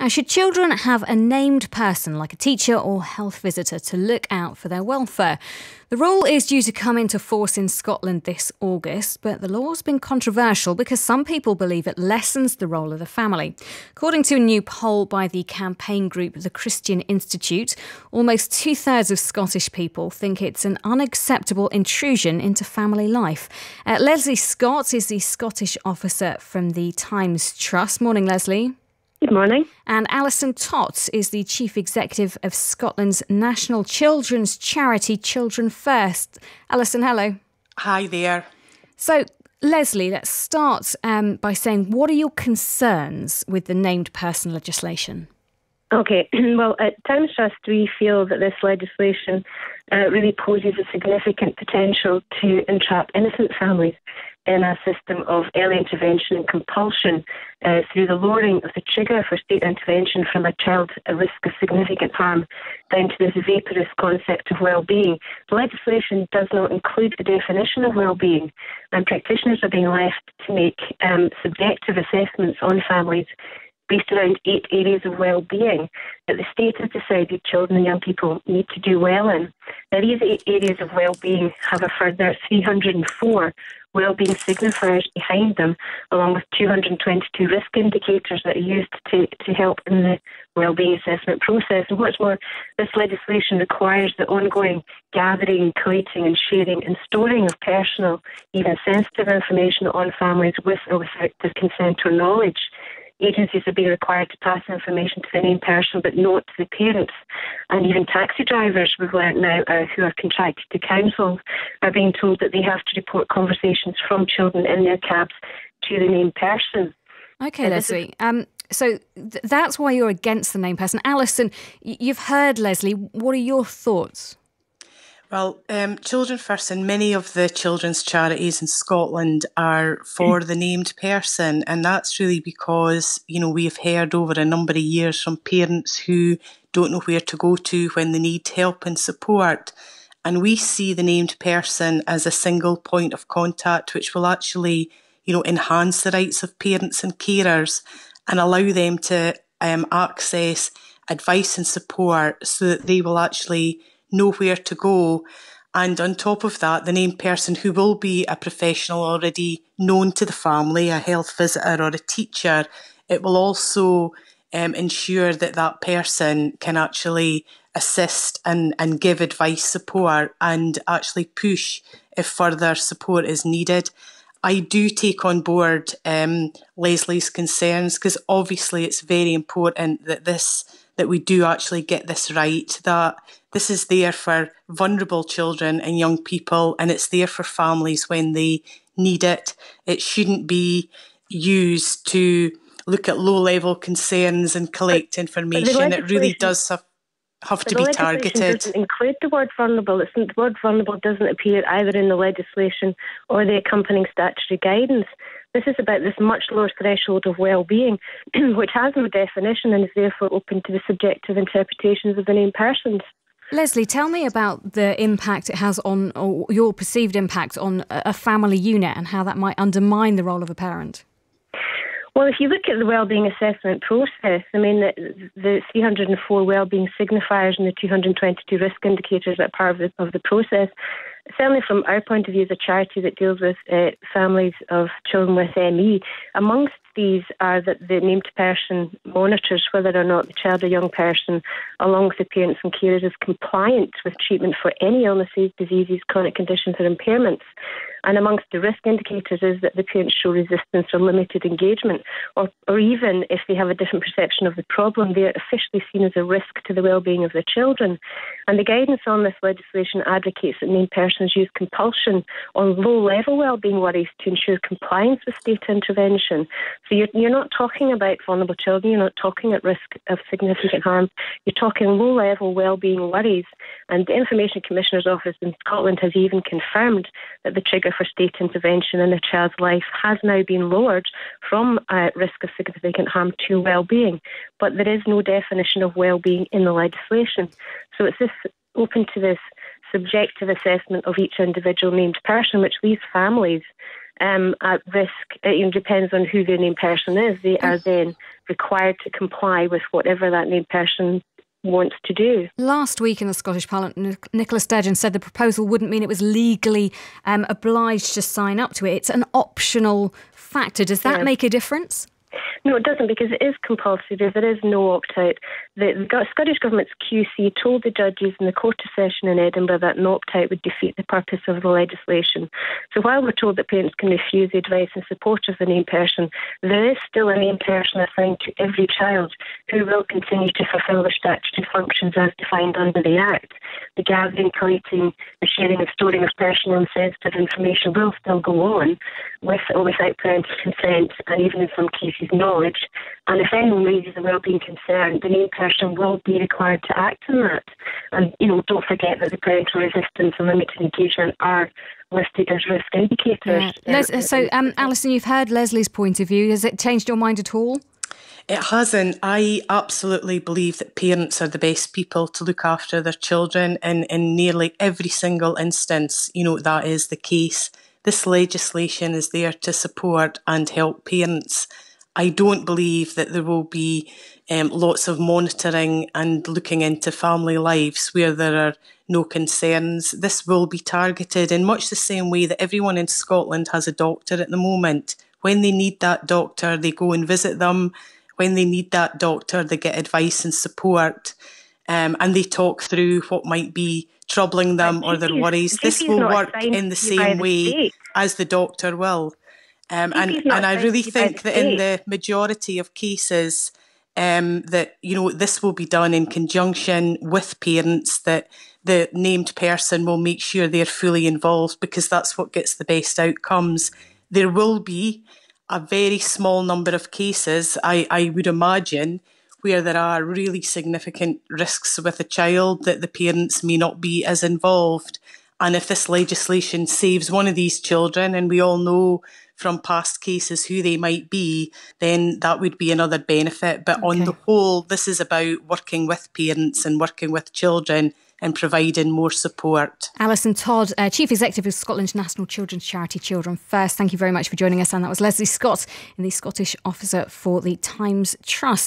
And should children have a named person like a teacher or health visitor to look out for their welfare? The rule is due to come into force in Scotland this August, but the law's been controversial because some people believe it lessens the role of the family. According to a new poll by the campaign group The Christian Institute, almost 2/3 of Scottish people think it's an unacceptable intrusion into family life. Lesley Scott is the Scottish officer from the Tymes Trust. Morning, Lesley. Good morning. And Alison Todd is the Chief Executive of Scotland's national children's charity Children First. Alison, hello. Hi there. So, Lesley, let's start by saying, what are your concerns with the named person legislation? Okay, well, at Tymes Trust, we feel that this legislation really poses a significant potential to entrap innocent families in a system of early intervention and compulsion through the lowering of the trigger for state intervention from a child at risk of significant harm down to this vaporous concept of well-being. The legislation does not include the definition of well-being, and practitioners are being left to make subjective assessments on families based around 8 areas of well-being that the state has decided children and young people need to do well in. Now, these 8 areas of well-being have a further 304 well-being signifiers behind them, along with 222 risk indicators that are used to help in the well-being assessment process. And what's more, this legislation requires the ongoing gathering, collating and sharing and storing of personal, even sensitive information on families with or without their consent or knowledge. Agencies are being required to pass information to the named person, but not to the parents. And even taxi drivers, we've learnt now, who are contracted to councils, are being told that they have to report conversations from children in their cabs to the named person. OK, Lesley. So that's why you're against the named person. Alison, you've heard Lesley. What are your thoughts? Well, Children First and many of the children's charities in Scotland are for the named person, and that's really because, we have heard over a number of years from parents who don't know where to go to when they need help and support. And we see the named person as a single point of contact, which will actually, enhance the rights of parents and carers and allow them to access advice and support so that they will actually know where to go. And on top of that, the named person, who will be a professional already known to the family, a health visitor or a teacher, it will also ensure that that person can actually assist and give advice, support and actually push if further support is needed. I do take on board Lesley's concerns, because obviously it's very important that we do actually get this right, that this is there for vulnerable children and young people, and it's there for families when they need it. It shouldn't be used to look at low-level concerns and collect information. It really does have to be targeted. The legislation doesn't include the word vulnerable. The word vulnerable doesn't appear either in the legislation or the accompanying statutory guidance. This is about this much lower threshold of well-being, which has no definition and is therefore open to the subjective interpretations of the named persons. Lesley, tell me about the impact it has on, or your perceived impact on a family unit, and how that might undermine the role of a parent. Well, if you look at the wellbeing assessment process, the 304 wellbeing signifiers and the 222 risk indicators that are part of the process, certainly from our point of view as a charity that deals with families of children with ME, amongst these are that the named person monitors whether or not the child or young person, along with the parents and carers, is compliant with treatment for any illnesses, diseases, chronic conditions or impairments. And amongst the risk indicators is that the parents show resistance or limited engagement, or even if they have a different perception of the problem, they are officially seen as a risk to the well-being of their children. And the guidance on this legislation advocates that named persons use compulsion on low-level well-being worries to ensure compliance with state intervention. So you're not talking about vulnerable children, you're not talking at risk of significant harm, you're talking low-level well-being worries. And the Information Commissioner's Office in Scotland has even confirmed that the trigger for state intervention in a child's life has now been lowered from risk of significant harm to well-being. But there is no definition of well-being in the legislation. So it's open to this subjective assessment of each individual named person, which leaves families at risk, it depends on who the named person is. They are then required to comply with whatever that named person wants to do. Last week in the Scottish Parliament, Nicola Sturgeon said the proposal wouldn't mean it was legally obliged to sign up to it. It's an optional factor. Does that make a difference? No, it doesn't, because it is compulsory. There is no opt-out. The Scottish Government's QC told the judges in the Court of Session in Edinburgh that an opt-out would defeat the purpose of the legislation. So while we're told that parents can refuse the advice and support of the named person, there is still a named person assigned to every child who will continue to fulfil their statutory functions as defined under the Act. The gathering, collecting, the sharing and storing of personal and sensitive information will still go on, with or without parental consent, and even in some cases knowledge. And if anyone raises a wellbeing concern, the named person will be required to act on that. And, don't forget that the parental resistance and limited engagement are listed as risk indicators. Yeah. Alison, you've heard Lesley's point of view. Has it changed your mind at all? It hasn't. I absolutely believe that parents are the best people to look after their children, and in nearly every single instance, that is the case. This legislation is there to support and help parents. I don't believe that there will be lots of monitoring and looking into family lives where there are no concerns. This will be targeted in much the same way that everyone in Scotland has a doctor at the moment. When they need that doctor, they go and visit them. When they need that doctor, they get advice and support, and they talk through what might be troubling them or their worries. This will work in the same way as the doctor will. And I really think that in the majority of cases that, this will be done in conjunction with parents, that the named person will make sure they're fully involved, because that's what gets the best outcomes. There will be a very small number of cases, I would imagine, where there are really significant risks with a child that the parents may not be as involved. And if this legislation saves one of these children, and we all know from past cases who they might be, then that would be another benefit. But on the whole, this is about working with parents and working with children and providing more support. Alison, Todd, Chief Executive of Scotland's national children's charity Children First, thank you very much for joining us. And that was Lesley Scott, the Scottish Officer for the Tymes Trust.